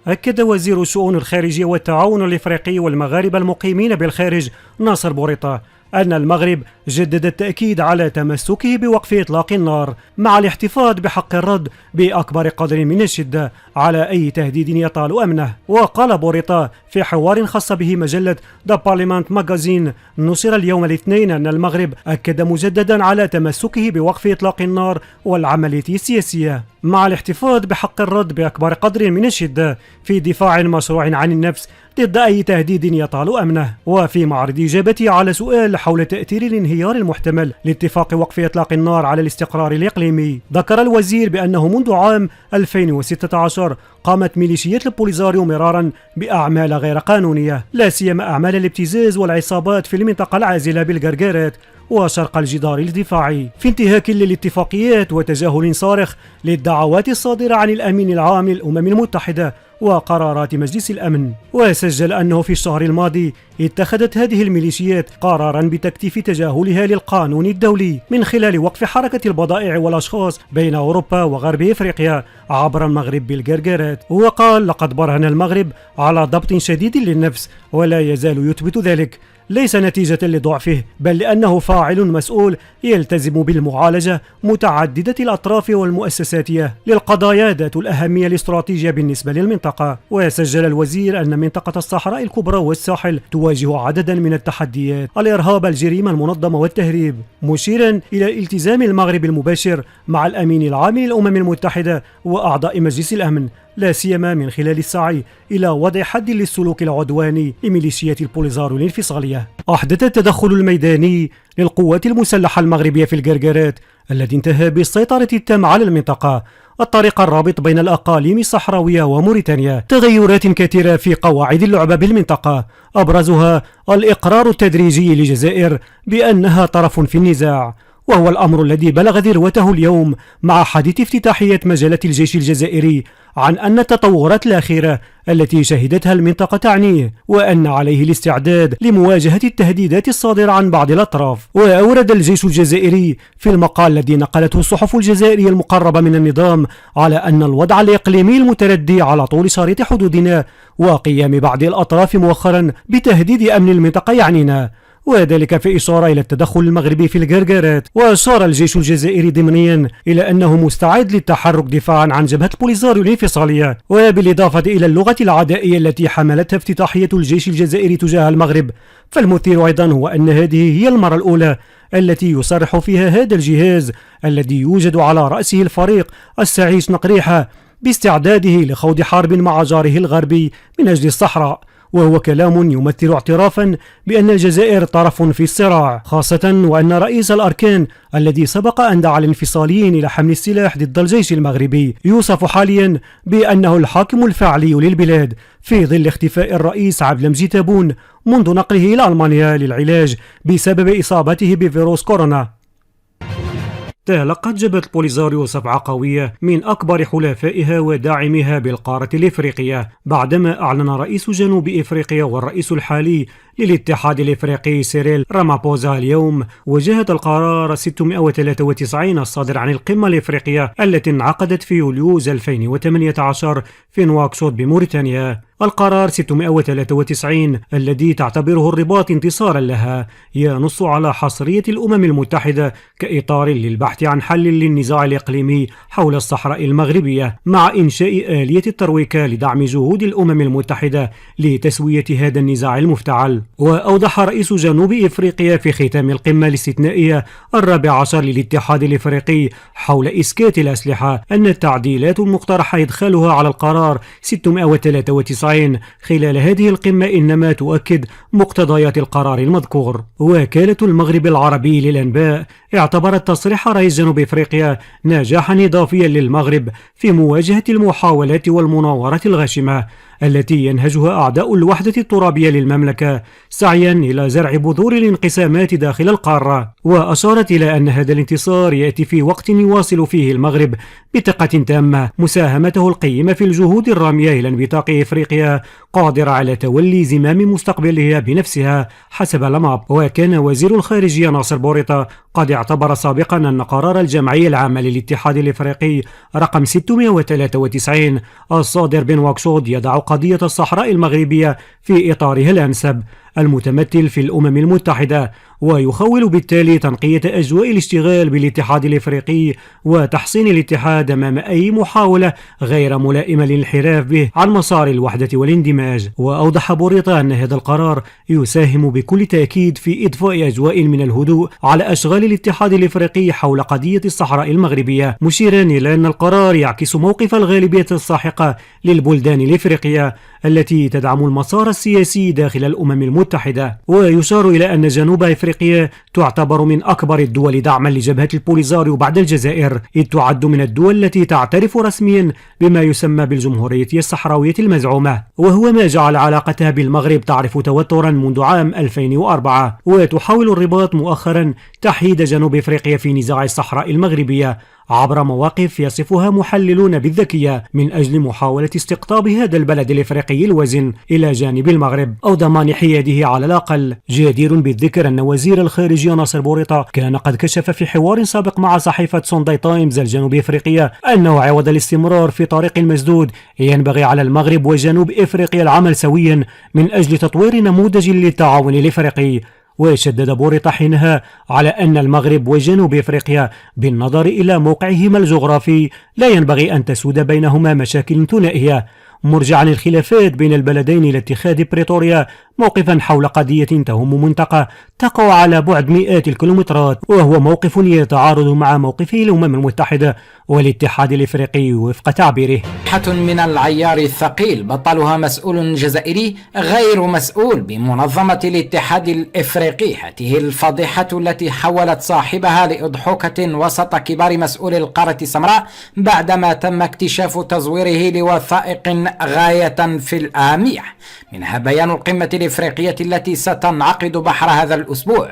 أكد وزير الشؤون الخارجية والتعاون الإفريقي والمغاربة المقيمين بالخارج ناصر بوريطة أن المغرب جدد التأكيد على تمسكه بوقف إطلاق النار مع الاحتفاظ بحق الرد بأكبر قدر من الشدة على أي تهديد يطال أمنه. وقال بوريطة في حوار خاص به مجلة The Parliament Magazine نشر اليوم الاثنين أن المغرب أكد مجددا على تمسكه بوقف إطلاق النار والعملية السياسية مع الاحتفاظ بحق الرد بأكبر قدر من الشدة في دفاع مشروع عن النفس ضد أي تهديد يطال أمنه. وفي معرض إجابته على سؤال حول تأثير الانهيار المحتمل لاتفاق وقف إطلاق النار على الاستقرار الإقليمي، ذكر الوزير بأنه منذ عام 2016 قامت ميليشيات البوليزاريو مرارا بأعمال غير قانونية، لا سيما أعمال الابتزاز والعصابات في المنطقة العازلة بالجرجارات وشرق الجدار الدفاعي، في انتهاك للاتفاقيات وتجاهل صارخ للدعوات الصادرة عن الأمين العام للأمم المتحدة وقرارات مجلس الأمن. وسجل أنه في الشهر الماضي اتخذت هذه الميليشيات قرارا بتكثيف تجاهلها للقانون الدولي من خلال وقف حركة البضائع والأشخاص بين أوروبا وغرب إفريقيا عبر المغرب بالجرجارات. وقال لقد برهن المغرب على ضبط شديد للنفس ولا يزال يثبت ذلك، ليس نتيجة لضعفه بل لأنه فاعل مسؤول يلتزم بالمعالجة متعددة الأطراف والمؤسسات للقضايا ذات الأهمية الاستراتيجية بالنسبة للمنطقة. وسجل الوزير أن منطقة الصحراء الكبرى والساحل تواجه عددا من التحديات، الإرهاب، الجريمة المنظمة والتهريب، مشيرا إلى الالتزام المغرب المباشر مع الأمين العام للأمم المتحدة وأعضاء مجلس الأمن، لا سيما من خلال السعي إلى وضع حد للسلوك العدواني لميليشيات البوليزاريو الانفصالية. أحدث التدخل الميداني للقوات المسلحة المغربية في الجرجارات الذي انتهى بالسيطرة التامة على المنطقة الطريق الرابط بين الأقاليم الصحراوية وموريتانيا تغيرات كثيرة في قواعد اللعبة بالمنطقة، أبرزها الإقرار التدريجي للجزائر بأنها طرف في النزاع، وهو الأمر الذي بلغ ذروته اليوم مع حديث افتتاحية مجلة الجيش الجزائري عن أن التطورات الأخيرة التي شهدتها المنطقة تعنيه وأن عليه الاستعداد لمواجهة التهديدات الصادرة عن بعض الأطراف. وأورد الجيش الجزائري في المقال الذي نقلته الصحف الجزائرية المقربة من النظام على أن الوضع الإقليمي المتردي على طول شريط حدودنا وقيام بعض الأطراف مؤخرا بتهديد أمن المنطقة يعنينا، وذلك في إشارة إلى التدخل المغربي في الجرجارات. وأشار الجيش الجزائري ضمنيا إلى أنه مستعد للتحرك دفاعا عن جبهة بوليزاريو الانفصالية، وبالإضافة إلى اللغة العدائية التي حملتها افتتاحية الجيش الجزائري تجاه المغرب، فالمثير أيضا هو أن هذه هي المرة الأولى التي يصرح فيها هذا الجهاز الذي يوجد على رأسه الفريق السعيش نقريحة باستعداده لخوض حرب مع جاره الغربي من أجل الصحراء، وهو كلام يمثل اعترافا بأن الجزائر طرف في الصراع، خاصة وأن رئيس الأركان الذي سبق أن دعا الانفصاليين إلى حمل السلاح ضد الجيش المغربي يوصف حاليا بأنه الحاكم الفعلي للبلاد في ظل اختفاء الرئيس عبد المجيد تبون منذ نقله إلى ألمانيا للعلاج بسبب إصابته بفيروس كورونا. تلقت جبهة البوليزاريو صفعة قوية من أكبر حلفائها وداعمها بالقارة الإفريقية بعدما أعلن رئيس جنوب إفريقيا والرئيس الحالي للاتحاد الإفريقي سيريل رامابوزا اليوم وجهة القرار 693 الصادر عن القمة الإفريقية التي انعقدت في يوليوز 2018 في نواكشوط بموريتانيا. القرار 693 الذي تعتبره الرباط انتصارا لها ينص على حصرية الأمم المتحدة كإطار للبحث عن حل للنزاع الإقليمي حول الصحراء المغربية مع إنشاء آلية الترويكة لدعم جهود الأمم المتحدة لتسوية هذا النزاع المفتعل. وأوضح رئيس جنوب إفريقيا في ختام القمة الاستثنائية 14 للاتحاد الإفريقي حول إسكات الأسلحة أن التعديلات المقترحة إدخالها على القرار 693 خلال هذه القمة إنما تؤكد مقتضيات القرار المذكور. وكالة المغرب العربي للأنباء اعتبرت تصريح رئيس جنوب إفريقيا نجاحا إضافيا للمغرب في مواجهة المحاولات والمناورات الغاشمة التي ينهجها أعداء الوحدة الترابية للمملكة سعيا إلى زرع بذور الانقسامات داخل القارة. وأشارت إلى أن هذا الانتصار يأتي في وقت يواصل فيه المغرب بثقة تامة مساهمته القيمة في الجهود الرامية إلى انبثاق إفريقيا قادرة على تولي زمام مستقبلها بنفسها حسب لماب. وكان وزير الخارجية ناصر بوريطة قد اعتبر سابقا أن قرار الجمعية العامة للاتحاد الإفريقي رقم 693 الصادر بنواكشوط يضع قضية الصحراء المغربية في إطارها الأنسب المتمثل في الأمم المتحدة، ويخول بالتالي تنقية أجواء الاشتغال بالاتحاد الإفريقي وتحصين الاتحاد أمام أي محاولة غير ملائمة للانحراف به عن مسار الوحدة والاندماج. وأوضح بوريطة أن هذا القرار يساهم بكل تأكيد في إضفاء أجواء من الهدوء على أشغال الاتحاد الإفريقي حول قضية الصحراء المغربية، مشيرا إلى أن القرار يعكس موقف الغالبية الساحقة للبلدان الإفريقية التي تدعم المسار السياسي داخل الأمم المتحدة. ويشار إلى أن جنوب إفريقيا تعتبر من أكبر الدول دعما لجبهة البوليزاريو بعد الجزائر، إذ تعد من الدول التي تعترف رسميا بما يسمى بالجمهورية الصحراوية المزعومة، وهو ما جعل علاقتها بالمغرب تعرف توترا منذ عام 2004. وتحاول الرباط مؤخرا تحييد جنوب إفريقيا في نزاع الصحراء المغربية عبر مواقف يصفها محللون بالذكية من أجل محاولة استقطاب هذا البلد الإفريقي الوزن إلى جانب المغرب أو ضمان حياده على الأقل. جدير بالذكر أن وزير الخارجية ناصر بوريطة كان قد كشف في حوار سابق مع صحيفة سونداي تايمز الجنوب إفريقية أنه عوض الاستمرار في طريق المسدود ينبغي على المغرب وجنوب إفريقيا العمل سويا من أجل تطوير نموذج للتعاون الإفريقي. وشدد بوريطة حينها على أن المغرب وجنوب إفريقيا بالنظر إلى موقعهما الجغرافي لا ينبغي أن تسود بينهما مشاكل ثنائية، مرجعا الخلافات بين البلدين إلى اتخاذ بريتوريا موقفا حول قضية تهم منطقة تقع على بعد مئات الكيلومترات، وهو موقف يتعارض مع موقفي الأمم المتحدة والاتحاد الإفريقي وفق تعبيره. من العيار الثقيل بطلها مسؤول جزائري غير مسؤول بمنظمة الاتحاد الإفريقي. هذه الفضيحة التي حولت صاحبها لأضحوكة وسط كبار مسؤولي القارة السمراء بعدما تم اكتشاف تزويره لوثائق غاية في الأهمية، منها بيان القمة الإفريقية التي ستنعقد بحر هذا الأسبوع.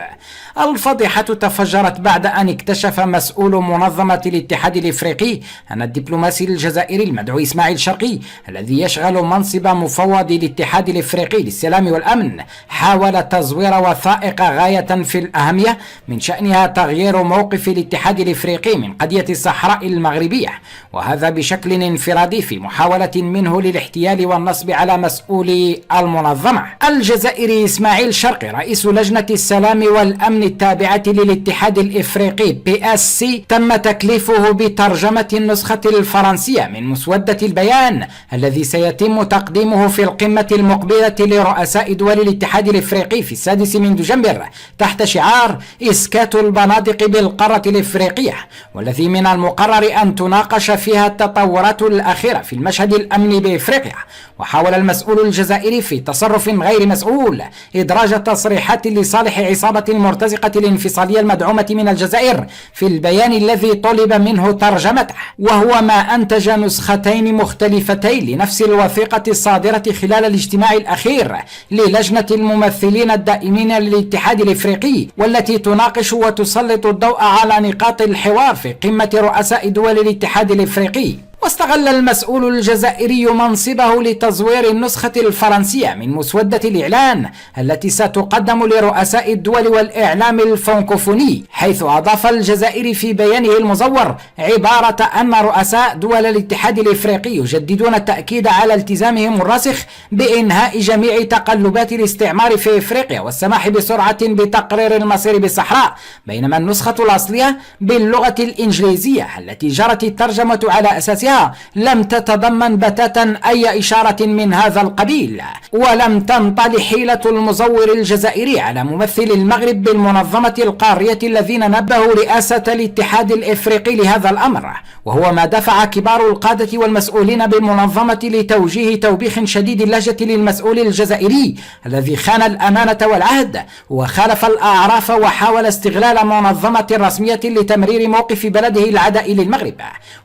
الفضيحة تفجرت بعد أن اكتشف مسؤول منظمة الاتحاد الإفريقي أن الدبلوماسي الجزائري المدعو إسماعيل شرقي الذي يشغل منصب مفوض الاتحاد الإفريقي للسلام والأمن حاول تزوير وثائق غاية في الأهمية من شأنها تغيير موقف الاتحاد الإفريقي من قضية الصحراء المغربية، وهذا بشكل انفرادي في محاولة منه للاحتيال والنصب على مسؤولي المنظمة. الجزائري إسماعيل شرقي رئيس لجنة السلام والأمن التابعة للاتحاد الإفريقي PSC تم تكليفه بترجمة النسخة الفرنسية من مسودة البيان الذي سيتم تقديمه في القمة المقبلة لرؤساء دول الاتحاد الإفريقي في 6 من دجنبر تحت شعار إسكات البنادق بالقارة الإفريقية، والذي من المقرر أن تناقش فيها التطورات الأخيرة في المشهد الأمني بإفريقيا. وحاول المسؤول الجزائري في تصرف غير مسؤول إدراج تصريحات لصالح عصابة المرتزقة الانفصالية المدعومة من الجزائر في البيان الذي طلب منه ترجمته، وهو ما أنتج نسختين مختلفتين لنفس الوثيقة الصادرة خلال الاجتماع الأخير للجنة الممثلين الدائمين للاتحاد الإفريقي، والتي تناقش وتسلط الضوء على نقاط الحوار في قمة رؤساء دول الاتحاد الإفريقي. واستغل المسؤول الجزائري منصبه لتزوير النسخة الفرنسية من مسودة الإعلان التي ستقدم لرؤساء الدول والإعلام الفرنكوفوني، حيث أضاف الجزائري في بيانه المزور عبارة أن رؤساء دول الاتحاد الإفريقي يجددون التأكيد على التزامهم الراسخ بإنهاء جميع تقلبات الاستعمار في إفريقيا والسماح بسرعة بتقرير المصير بالصحراء، بينما النسخة الأصلية باللغة الإنجليزية التي جرت الترجمة على أساسها لم تتضمن بتاتا أي إشارة من هذا القبيل، ولم تنطل حيلة المزور الجزائري على ممثل المغرب بالمنظمة القارية الذين نبهوا رئاسة الاتحاد الإفريقي لهذا الأمر، وهو ما دفع كبار القادة والمسؤولين بالمنظمة لتوجيه توبيخ شديد اللهجة للمسؤول الجزائري الذي خان الأمانة والعهد وخالف الأعراف وحاول استغلال منظمة رسمية لتمرير موقف بلده العداء للمغرب.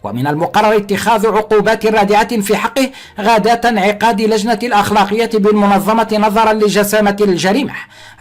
ومن المقرر اتخاذ عقوبات رادعة في حقه غادة انعقاد لجنة الأخلاقية بالمنظمة نظرا لجسامة الجريمة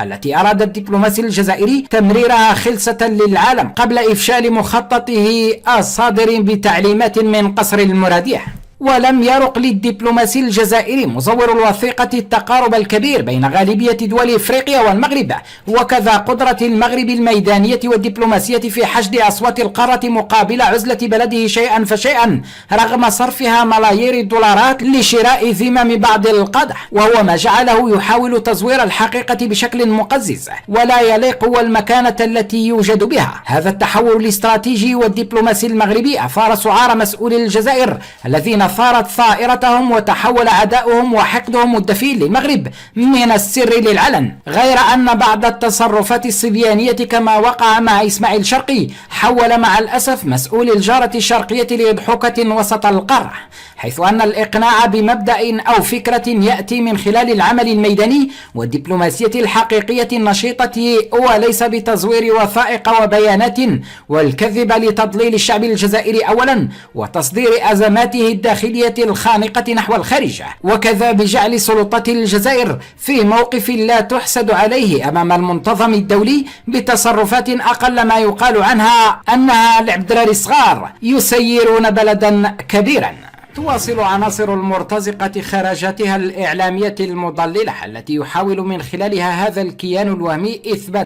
التي أراد الدبلوماسي الجزائري تمريرها خلسة للعالم قبل إفشال مخططه الصادر بتعليمات من قصر المرادية. ولم يرق للدبلوماسي الجزائري مزور الوثيقة التقارب الكبير بين غالبية دول إفريقيا والمغرب، وكذا قدرة المغرب الميدانية والدبلوماسية في حشد أصوات القارة مقابل عزلة بلده شيئا فشيئا، رغم صرفها ملايير الدولارات لشراء ذمم بعض القدح، وهو ما جعله يحاول تزوير الحقيقة بشكل مقزز ولا يليق والمكانة التي يوجد بها. هذا التحول الاستراتيجي والدبلوماسي المغربي أثار سعار مسؤولي الجزائر الذين ثارت ثائرتهم وتحول عداؤهم وحقدهم الدفين للمغرب من السر للعلن، غير أن بعض التصرفات الصبيانية كما وقع مع إسماعيل شرقي حول مع الأسف مسؤول الجارة الشرقية لأضحوكة وسط القارة، حيث أن الإقناع بمبدأ أو فكرة يأتي من خلال العمل الميداني والدبلوماسية الحقيقية النشيطة وليس بتزوير وثائق وبيانات والكذب لتضليل الشعب الجزائري أولا وتصدير أزماته الداخلية الخانقة نحو الخارج، وكذا بجعل سلطات الجزائر في موقف لا تحسد عليه أمام المنتظم الدولي بتصرفات أقل ما يقال عنها أنها العبدرار الصغار يسيرون بلدا كبيرا. تواصل عناصر المرتزقة خرجاتها الإعلامية المضللة التي يحاول من خلالها هذا الكيان الوهمي إثبات